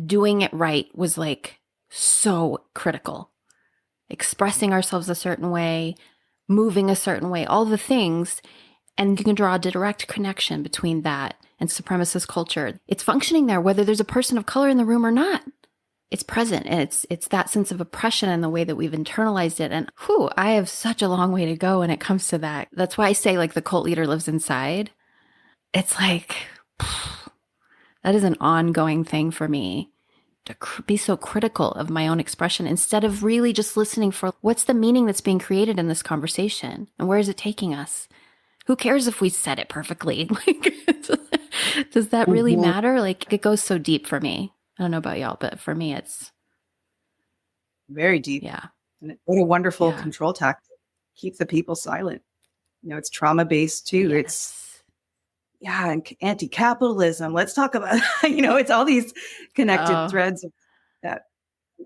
doing it right was like so critical. expressing ourselves a certain way, moving a certain way, all the things. And you can draw a direct connection between that and supremacist culture. It's functioning there, whether there's a person of color in the room or not. It's present, and it's that sense of oppression and the way that we've internalized it. And I have such a long way to go when it comes to that. That's why I say, like, the cult leader lives inside. It's like, that is an ongoing thing for me, to be so critical of my own expression instead of really just listening for what's the meaning that's being created in this conversation and where is it taking us? Who cares if we said it perfectly? Like, does that really matter? Like, it goes so deep for me. I don't know about y'all, but for me, it's very deep. Yeah. And what a wonderful control tactic. Keep the people silent. It's trauma-based too. Yes. And anti-capitalism. Let's talk about, it's all these connected threads of that.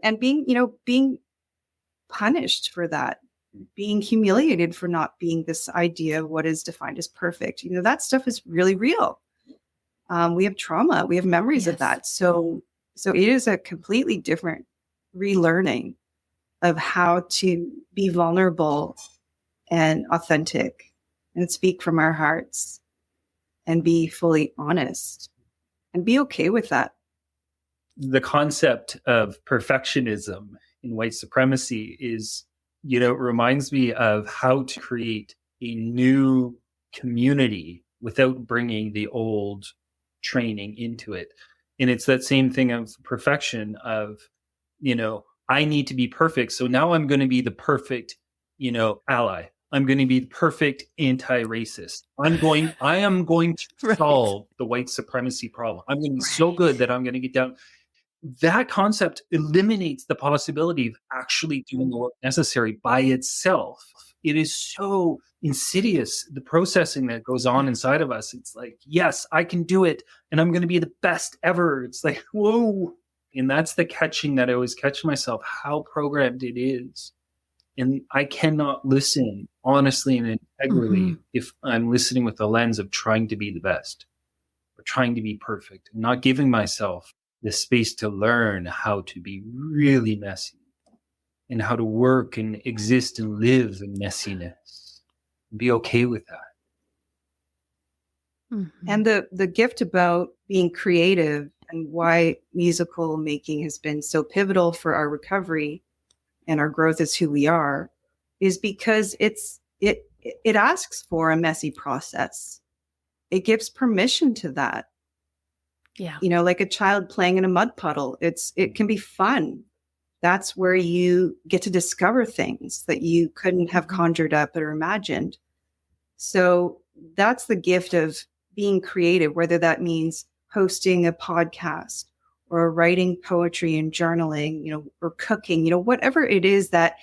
And being punished for that, being humiliated for not being this idea of what is defined as perfect. That stuff is really real. We have trauma. We have memories of that. So it is a completely different relearning of how to be vulnerable and authentic and speak from our hearts and be fully honest and be okay with that. The concept of perfectionism in white supremacy is, it reminds me of how to create a new community without bringing the old training into it. And it's that same thing of perfection of, I need to be perfect. So now I'm going to be the perfect, ally. I'm going to be the perfect anti-racist. I am going to solve the white supremacy problem. I'm going to be so good that I'm going to get down. That concept eliminates the possibility of actually doing the work necessary by itself. It is so insidious, the processing that goes on inside of us. It's like, yes, I can do it, and I'm going to be the best ever. It's like, whoa. And that's the catching that I always catch myself, how programmed it is. And I cannot listen honestly and integrally if I'm listening with the lens of trying to be the best or trying to be perfect, and not giving myself the space to learn how to be really messy and how to work and exist and live in messiness. Be okay with that. And the gift about being creative and why musical making has been so pivotal for our recovery and our growth as who we are is because it asks for a messy process. It gives permission to that. Yeah. Like a child playing in a mud puddle. It can be fun. That's where you get to discover things that you couldn't have conjured up or imagined. So that's the gift of being creative, whether that means hosting a podcast or writing poetry and journaling, or cooking, whatever it is that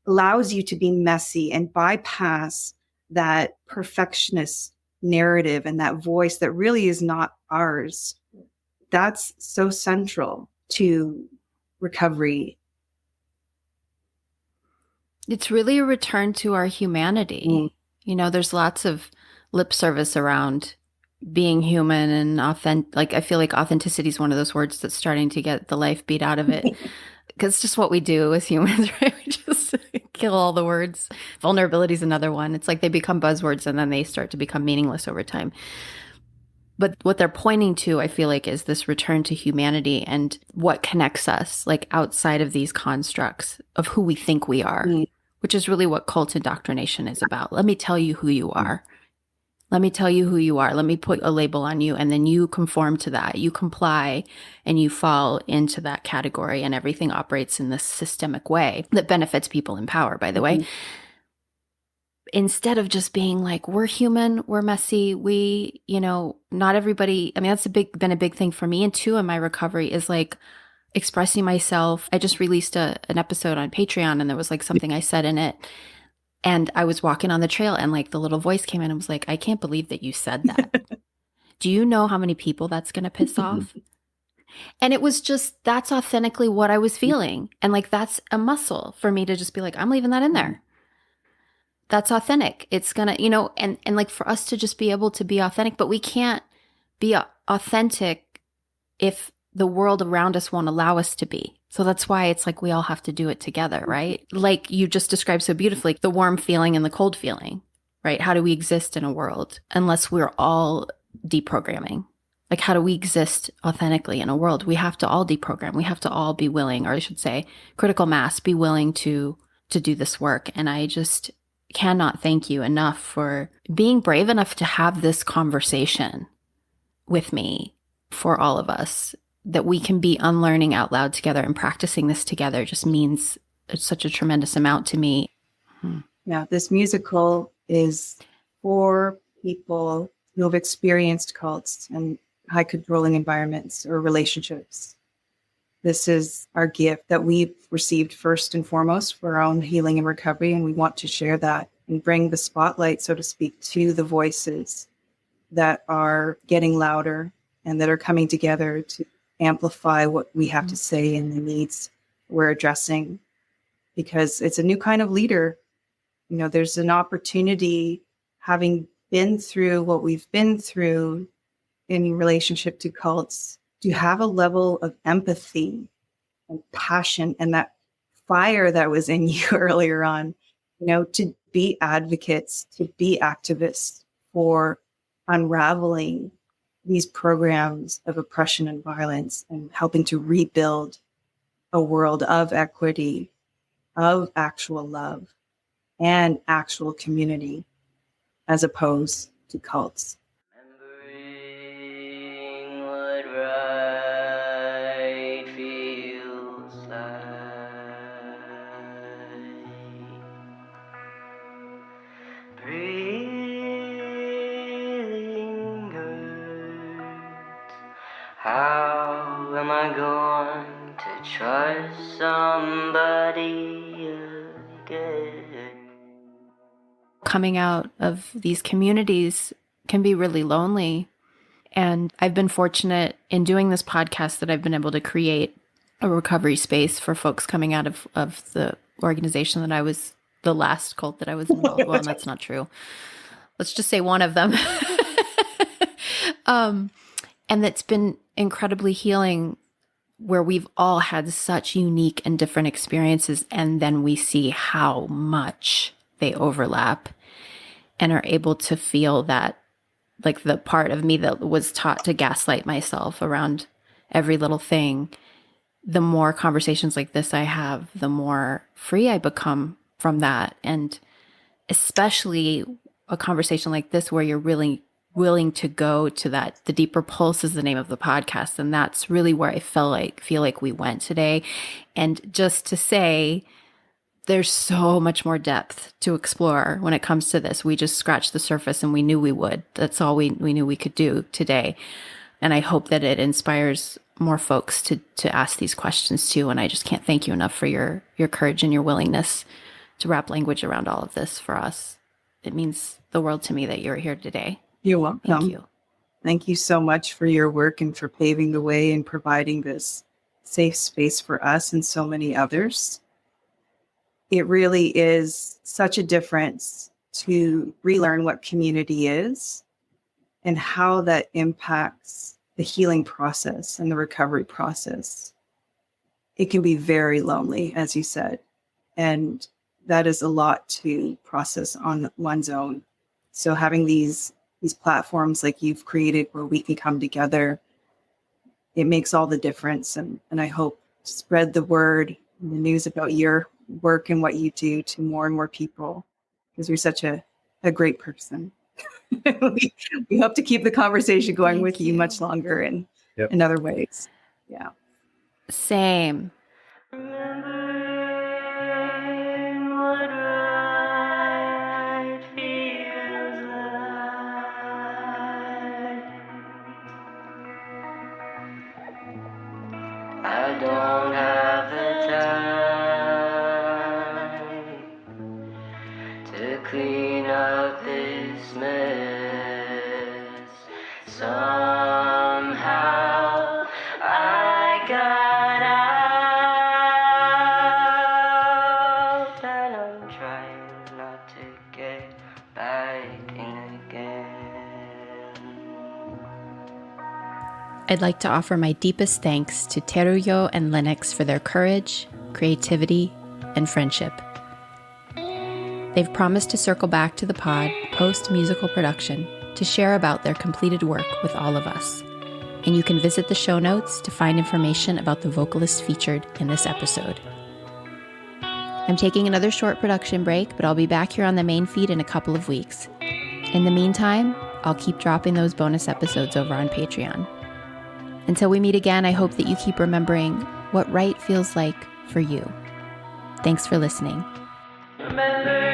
allows you to be messy and bypass that perfectionist narrative and that voice that really is not ours. That's so central to recovery. It's really a return to our humanity. There's lots of lip service around being human and authentic. Like, I feel like authenticity is one of those words that's starting to get the life beat out of it. Because it's just what we do as humans, right? We just kill all the words. Vulnerability is another one. It's like they become buzzwords and then they start to become meaningless over time. But what they're pointing to, I feel like, is this return to humanity and what connects us, like, outside of these constructs of who we think we are, which is really what cult indoctrination is about. Let me tell you who you are. Let me tell you who you are. Let me put a label on you. And then you conform to that. You comply and you fall into that category. And everything operates in this systemic way that benefits people in power, by the way. Instead of just being like, we're human, we're messy, we, not everybody. I mean, that's been a big thing for me. And two, in my recovery is like expressing myself. I just released an episode on Patreon and there was like something I said in it. And I was walking on the trail and like the little voice came in and was like, I can't believe that you said that. Do you know how many people that's going to piss off? And it was just, that's authentically what I was feeling. And like, that's a muscle for me to just be like, I'm leaving that in there. That's authentic. It's going to, and like for us to just be able to be authentic, but we can't be authentic if the world around us won't allow us to be. So that's why it's like we all have to do it together, right? Like you just described so beautifully, the warm feeling and the cold feeling, right? How do we exist in a world unless we're all deprogramming? Like, how do we exist authentically in a world? We have to all deprogram. We have to all be willing, or I should say, critical mass, be willing to do this work. And I just cannot thank you enough for being brave enough to have this conversation with me, for all of us, that we can be unlearning out loud together and practicing this together just means such a tremendous amount to me. Yeah, this musical is for people who have experienced cults and high controlling environments or relationships. This is our gift that we've received first and foremost for our own healing and recovery. And we want to share that and bring the spotlight, so to speak, to the voices that are getting louder and that are coming together to amplify what we have to say and the needs we're addressing. Because it's a new kind of leader. You know, there's an opportunity, having been through what we've been through in relationship to cults, to have a level of empathy and passion and that fire that was in you earlier on, you know, to be advocates, to be activists for unraveling these programs of oppression and violence and helping to rebuild a world of equity, of actual love and actual community, as opposed to cults. Remembering what right feels like. Breathing hurts. How am I going to trust somebody again? Coming out of these communities can be really lonely. And I've been fortunate in doing this podcast that I've been able to create a recovery space for folks coming out of the organization that I was, the last cult that I was involved. Well, that's not true. Let's just say one of them. And that's been incredibly healing, where we've all had such unique and different experiences. And then we see how much they overlap and are able to feel that, like the part of me that was taught to gaslight myself around every little thing. The more conversations like this I have, the more free I become from that. And especially a conversation like this where you're really willing to go to that. The Deeper Pulse is the name of the podcast. And that's really where I feel like we went today. And just to say, there's so much more depth to explore when it comes to this. We just scratched the surface and we knew we would. That's all we knew we could do today. And I hope that it inspires more folks to ask these questions too. And I just can't thank you enough for your courage and your willingness to wrap language around all of this for us. It means the world to me that you're here today. You're welcome. Thank you. Thank you so much for your work and for paving the way and providing this safe space for us and so many others. It really is such a difference to relearn what community is and how that impacts the healing process and the recovery process. It can be very lonely, as you said, and that is a lot to process on one's own. So having these platforms like you've created where we can come together, it makes all the difference. And I hope to spread the word and the news about your work and what you do to more and more people, because you're such a great person. we hope to keep the conversation going with you much longer and in other ways. Yeah. Same. Remembering what right feels like. I don't have the time to clean up this mess. Somehow I got out, and I'm trying not to get back in again. I'd like to offer my deepest thanks to Teruyo and Lennox for their courage, creativity, and friendship. They've promised to circle back to the pod post-musical production to share about their completed work with all of us. And you can visit the show notes to find information about the vocalists featured in this episode. I'm taking another short production break, but I'll be back here on the main feed in a couple of weeks. In the meantime, I'll keep dropping those bonus episodes over on Patreon. Until we meet again, I hope that you keep remembering what right feels like for you. Thanks for listening. Remember